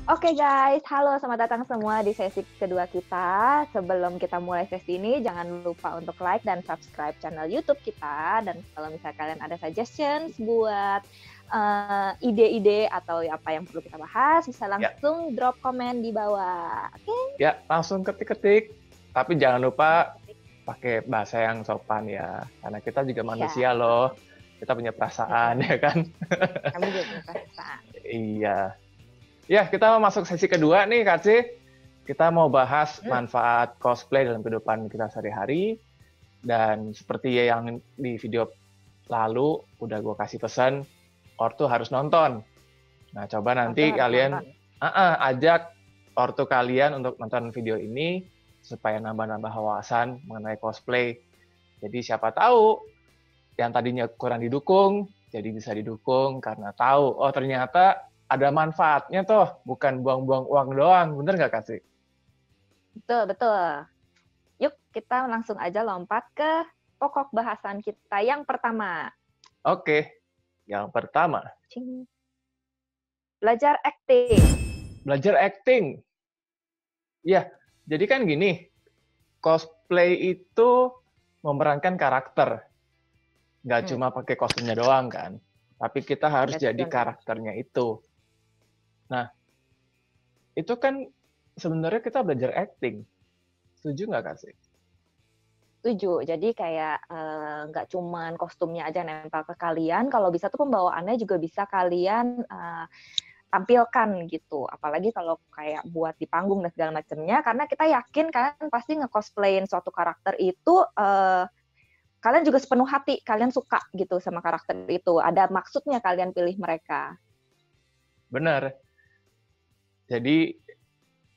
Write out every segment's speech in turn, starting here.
Oke guys, halo selamat datang semua di sesi kedua kita. Sebelum kita mulai sesi ini, jangan lupa untuk like dan subscribe channel YouTube kita. Dan kalau misalnya kalian ada suggestions buat ide-ide atau apa yang perlu kita bahas, bisa langsung drop komen di bawah. Oke? Ya, langsung ketik-ketik. Tapi jangan lupa pakai bahasa yang sopan ya. Karena kita juga manusia loh. Kita punya perasaan ya kan? Kamu juga punya perasaan. Iya. Ya, kita mau masuk sesi kedua nih, Kak C. Kita mau bahas manfaat cosplay dalam kehidupan kita sehari-hari. Dan seperti yang di video lalu, udah gue kasih pesan, ortu harus nonton. Nah, coba nanti kalian ajak ortu kalian untuk nonton video ini, supaya nambah-nambah wawasan mengenai cosplay. Jadi siapa tahu, yang tadinya kurang didukung, jadi bisa didukung karena tahu, oh ternyata ada manfaatnya toh, bukan buang-buang uang doang. Bener nggak, Kak Sri? Betul, betul. Yuk, kita langsung aja lompat ke pokok bahasan kita yang pertama. Oke, yang pertama. Belajar acting. Belajar acting. Ya, jadi kan gini, cosplay itu memerankan karakter. Nggak cuma pakai kostumnya doang kan, tapi kita harus jadi karakternya itu. Nah, itu kan sebenarnya kita belajar acting. Setuju nggak, Kak Sri? Setuju. Jadi kayak nggak cuman kostumnya aja nempel ke kalian, kalau bisa tuh pembawaannya juga bisa kalian tampilkan gitu. Apalagi kalau kayak buat di panggung dan segala macamnya, karena kita yakin kalian pasti nge-cosplayin suatu karakter itu, kalian juga sepenuh hati, kalian suka gitu sama karakter itu. Ada maksudnya kalian pilih mereka. Benar. Jadi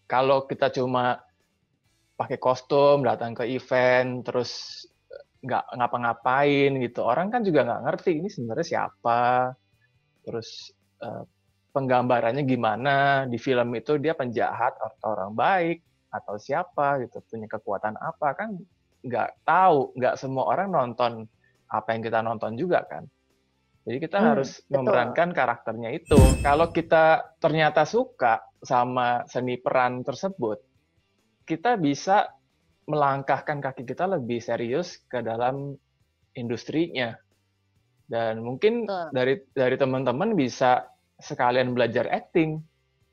kalau kita cuma pakai kostum, datang ke event, terus nggak ngapa-ngapain gitu, orang kan juga nggak ngerti ini sebenarnya siapa, terus penggambarannya gimana, di film itu dia penjahat atau orang baik, atau siapa gitu, punya kekuatan apa, kan nggak tahu, nggak semua orang nonton apa yang kita nonton juga kan. Jadi kita harus memerankan karakternya itu. Kalau kita ternyata suka sama seni peran tersebut, kita bisa melangkahkan kaki kita lebih serius ke dalam industrinya. Dan mungkin dari teman-teman bisa sekalian belajar acting.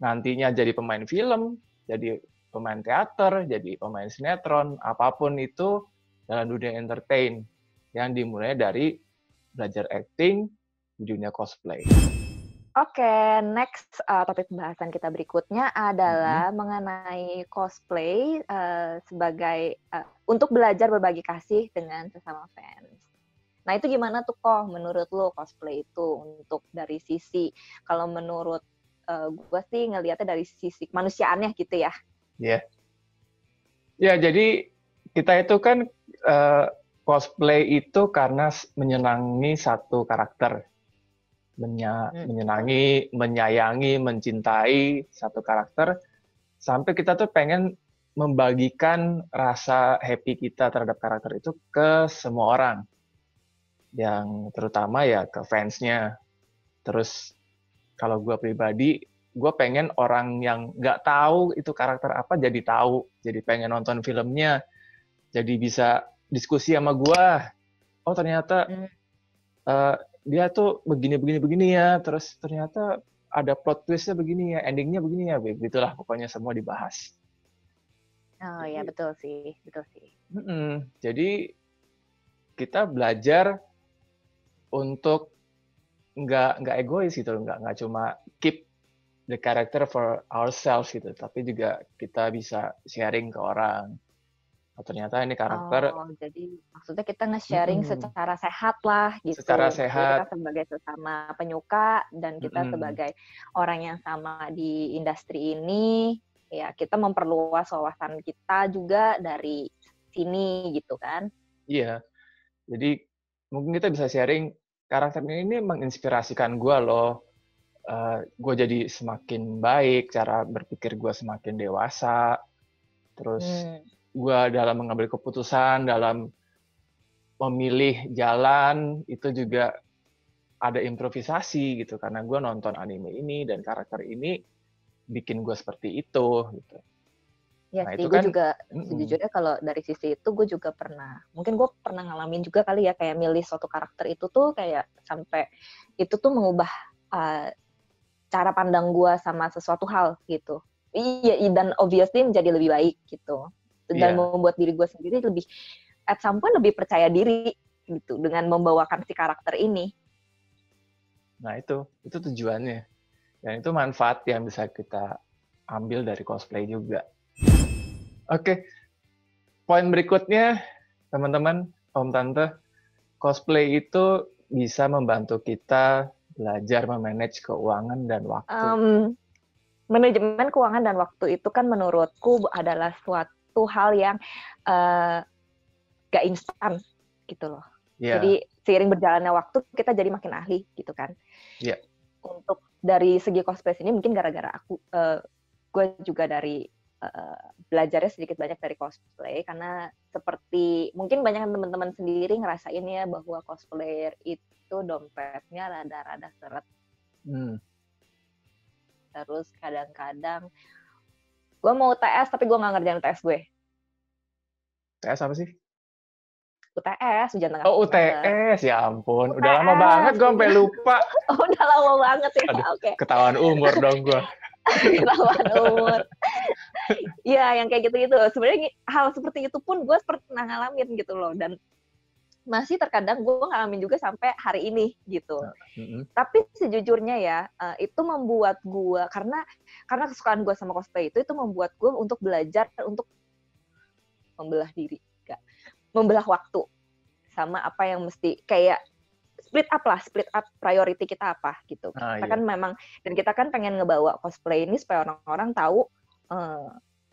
Nantinya jadi pemain film, jadi pemain teater, jadi pemain sinetron, apapun itu dalam dunia entertain. Yang dimulai dari belajar acting di dunia cosplay. Oke, next topik pembahasan kita berikutnya adalah mengenai cosplay sebagai untuk belajar berbagi kasih dengan sesama fans. Nah, itu gimana tuh kok menurut lo cosplay itu untuk dari sisi, kalau menurut gue sih ngelihatnya dari sisi kemanusiaannya gitu ya. Iya. Ya, jadi kita itu kan cosplay itu karena menyenangi satu karakter. Menyenangi, menyayangi, mencintai satu karakter, sampai kita tuh pengen membagikan rasa happy kita terhadap karakter itu ke semua orang. Yang terutama ya ke fansnya. Terus kalau gue pribadi, gue pengen orang yang nggak tahu itu karakter apa jadi tahu. Jadi pengen nonton filmnya, jadi bisa diskusi sama gue. Oh ternyata dia tuh begini ya, terus ternyata ada plot twist-nya begini ya, ending-nya begini ya, begitulah pokoknya semua dibahas. Oh ya, betul sih. Jadi kita belajar untuk nggak egois gitu, nggak cuma keep the character for ourselves gitu, tapi juga kita bisa sharing ke orang. Oh, ternyata ini karakter. Oh, jadi maksudnya kita nge-sharing secara sehat lah gitu. Secara sehat. Kita sebagai sesama penyuka dan kita sebagai orang yang sama di industri ini, ya kita memperluas wawasan kita juga dari sini gitu kan. Iya. Jadi mungkin kita bisa sharing karakter ini menginspirasikan gue loh. Gue jadi semakin baik, cara berpikir gue semakin dewasa. Terus gue dalam mengambil keputusan, dalam memilih jalan, itu juga ada improvisasi gitu. Karena gue nonton anime ini dan karakter ini bikin gue seperti itu gitu. Ya Nah sih, itu gue kan, juga sejujurnya kalau dari sisi itu gue juga mungkin gue pernah ngalamin juga kali ya, kayak milih suatu karakter itu tuh kayak sampai itu tuh mengubah cara pandang gue sama sesuatu hal gitu. Iya, dan obviously menjadi lebih baik gitu. Dan membuat diri gue sendiri lebih, at some point lebih percaya diri gitu dengan membawakan si karakter ini. Nah itu tujuannya. Dan itu manfaat yang bisa kita ambil dari cosplay juga. Oke, poin berikutnya, teman-teman, Om Tante, cosplay itu bisa membantu kita belajar memanage keuangan dan waktu. Manajemen keuangan dan waktu itu kan menurutku adalah suatu hal yang gak instan gitu loh. Yeah. Jadi seiring berjalannya waktu kita jadi makin ahli gitu kan. Yeah. Untuk dari segi cosplay ini mungkin gara-gara gue juga dari belajarnya sedikit banyak dari cosplay, karena seperti mungkin banyak teman-teman sendiri ngerasain ya bahwa cosplayer itu dompetnya rada-rada seret. Terus kadang-kadang gue mau UTS tapi gue nggak ngerjain UTS gue. UTS apa sih? UTS, ujian tengah. Oh, UTS, ya ampun. UTS, udah lama banget gue sampai lupa. Oh, udah lama banget ya. Aduh, oke. Ketahuan umur dong gue. Ketahuan umur. Iya, yang kayak gitu-gitu. Sebenarnya hal seperti itu pun gue pernah ngalamin gitu loh. Dan masih terkadang gue ngalamin juga sampai hari ini gitu. Tapi sejujurnya ya, itu membuat gue, karena kesukaan gue sama cosplay itu membuat gue untuk belajar untuk membelah diri. Membelah waktu sama apa yang mesti kayak split up priority kita apa gitu. Kita kan memang, dan kita kan pengen ngebawa cosplay ini supaya orang-orang tahu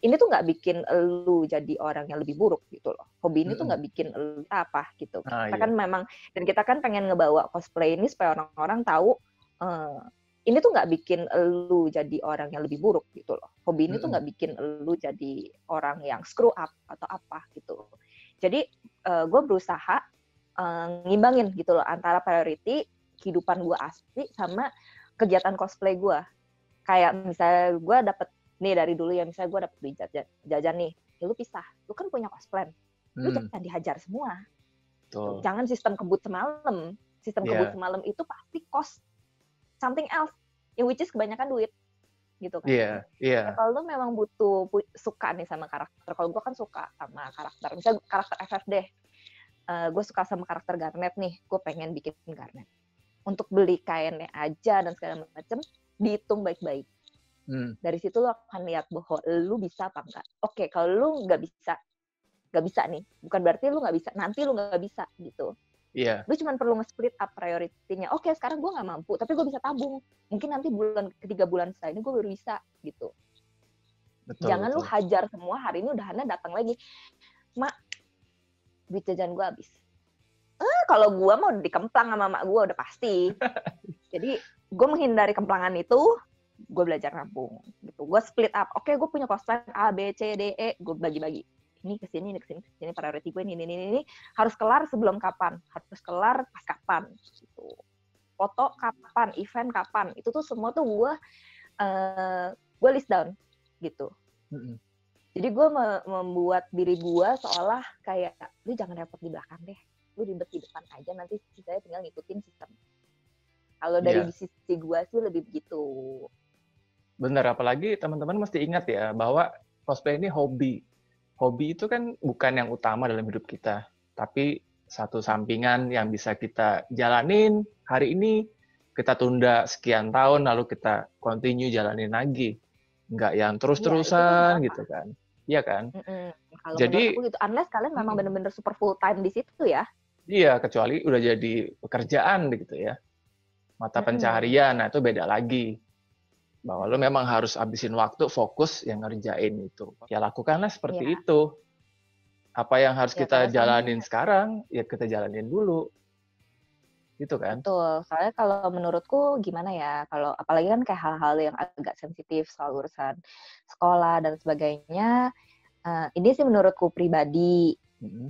ini tuh nggak bikin lu jadi orang yang lebih buruk gitu loh. Hobi ini tuh nggak bikin lu apa gitu. Kita kan memang, dan kita kan pengen ngebawa cosplay ini supaya orang-orang tahu ini tuh nggak bikin lu jadi orang yang lebih buruk gitu loh. Hobi ini tuh nggak bikin lu jadi orang yang screw up atau apa gitu. Jadi gue berusaha ngimbangin gitu loh antara priority kehidupan gue asli sama kegiatan cosplay gue. Kayak misalnya gue dapet nih dari dulu ya, misalnya gue dapet duit jajan nih, ya lu pisah, lu kan punya cosplan, lu jangan dihajar semua. Tuh. Jangan sistem kebut semalam. Kebut semalam itu pasti cost something else, yang which is kebanyakan duit gitu kan. Iya. Kalau lu memang butuh suka nih sama karakter, kalau gue kan suka sama karakter, misalnya karakter FF deh, gue suka sama karakter Garnet nih, gue pengen bikin Garnet. Untuk beli kainnya aja dan segala macam, dihitung baik-baik. Dari situ lo akan lihat bahwa lu bisa apa enggak. Oke, kalau lu nggak bisa nih, bukan berarti lu nggak bisa, nanti lu nggak bisa gitu. Iya. Lu cuma perlu nge-split up priority-nya. Oke, sekarang gue nggak mampu, tapi gue bisa tabung. Mungkin nanti ketiga bulan setelah ini gue baru bisa gitu. Jangan lu hajar semua, hari ini udahannya datang lagi, mak, duit jajan gue habis. Kalau gue mau dikemplang sama mak gue udah pasti. Jadi gue menghindari kemplangan itu, gue belajar nabung gitu. Gue split up. Oke, gue punya cosplan A, B, C, D, E, gue bagi-bagi. Ini kesini, priority gue ini harus kelar sebelum kapan, harus kelar pas kapan gitu. Foto kapan, event kapan, itu tuh semua tuh gue list down gitu. Jadi gue membuat diri gue seolah kayak, lu jangan repot di belakang deh, lu ribet di depan aja, nanti saya tinggal ngikutin sistem. Kalau dari sisi gue sih lebih begitu. Bener, apalagi teman-teman mesti ingat ya bahwa cosplay ini hobi. Hobi itu kan bukan yang utama dalam hidup kita, tapi satu sampingan yang bisa kita jalanin hari ini, kita tunda sekian tahun, lalu kita continue jalanin lagi. Nggak yang terus-terusan gitu kan. Iya kan? Kalau jadi, menurut aku gitu, unless kalian memang benar-benar super full time di situ ya. Iya, kecuali udah jadi pekerjaan gitu ya. Mata pencaharian, nah itu beda lagi. Bahwa lo memang harus habisin waktu, fokus yang ngerjain itu. Ya lakukanlah seperti itu. Apa yang harus kita jalanin sekarang, ya kita jalanin dulu. Gitu kan? Betul. Soalnya kalau menurutku gimana ya, kalau apalagi kan kayak hal-hal yang agak sensitif soal urusan sekolah dan sebagainya, ini sih menurutku pribadi,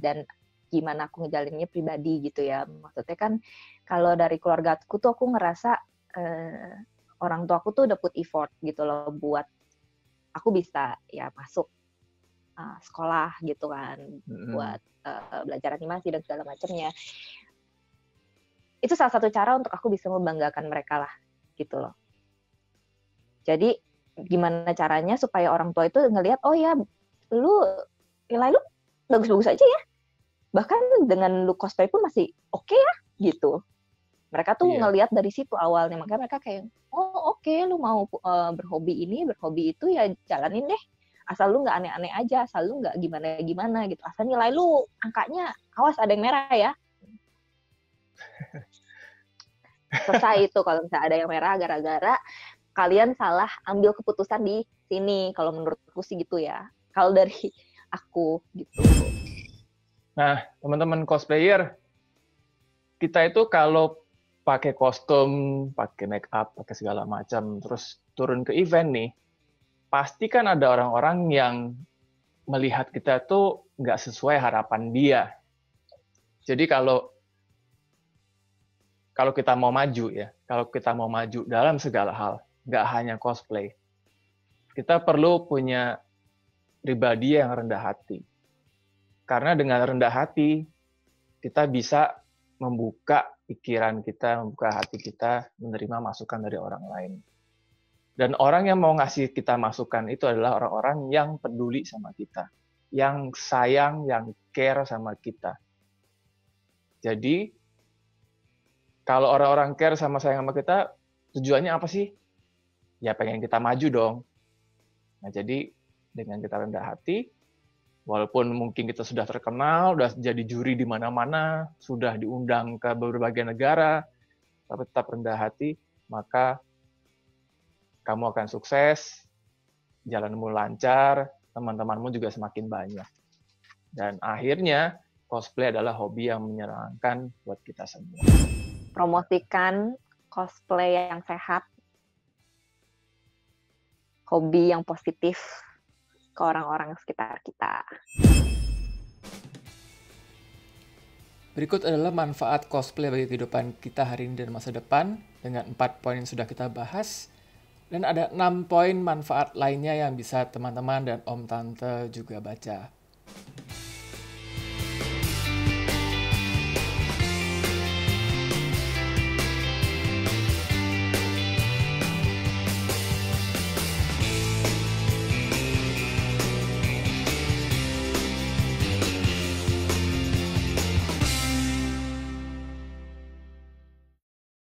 dan gimana aku ngejalaninnya pribadi gitu ya. Maksudnya kan kalau dari keluarga aku tuh aku ngerasa orang tua aku tuh udah put effort gitu loh buat aku bisa ya masuk sekolah gitu kan, buat belajar animasi dan segala macamnya. Itu salah satu cara untuk aku bisa membanggakan mereka lah, gitu loh. Jadi gimana caranya supaya orang tua itu ngelihat, oh ya, nilai lu bagus-bagus aja ya. Bahkan dengan lu cosplay pun masih oke ya, gitu. Mereka tuh ngelihat dari situ awalnya, makanya mereka kayak, oh oke, lu mau berhobi itu ya jalanin deh. Asal lu nggak aneh-aneh aja, asal lu nggak gimana-gimana gitu. Asal nilai lu angkanya, awas ada yang merah ya. Selesai itu kalau misalnya ada yang merah gara-gara kalian salah ambil keputusan di sini. Kalau menurutku sih gitu ya. Kalau dari aku gitu. Nah, teman-teman cosplayer, kita itu kalau pakai kostum, pakai make up, pakai segala macam, terus turun ke event nih, pasti kan ada orang-orang yang melihat kita tuh nggak sesuai harapan dia. Jadi kalau kita mau maju ya, kalau kita mau maju dalam segala hal, nggak hanya cosplay, kita perlu punya pribadi yang rendah hati. Karena dengan rendah hati, kita bisa membuka pikiran kita, membuka hati kita, menerima masukan dari orang lain. Dan orang yang mau ngasih kita masukan itu adalah orang-orang yang peduli sama kita, yang sayang, yang care sama kita. Jadi, kalau orang-orang care sama sayang sama kita, tujuannya apa sih? Ya pengen kita maju dong. Nah, jadi dengan kita rendah hati, walaupun mungkin kita sudah terkenal, sudah jadi juri di mana-mana, sudah diundang ke berbagai negara, tapi tetap rendah hati, maka kamu akan sukses, jalanmu lancar, teman-temanmu juga semakin banyak. Dan akhirnya, cosplay adalah hobi yang menyenangkan buat kita semua. Promosikan cosplay yang sehat, hobi yang positif ke orang-orang sekitar kita. Berikut adalah manfaat cosplay bagi kehidupan kita hari ini dan masa depan dengan 4 poin yang sudah kita bahas. Dan ada 6 poin manfaat lainnya yang bisa teman-teman dan om tante juga baca.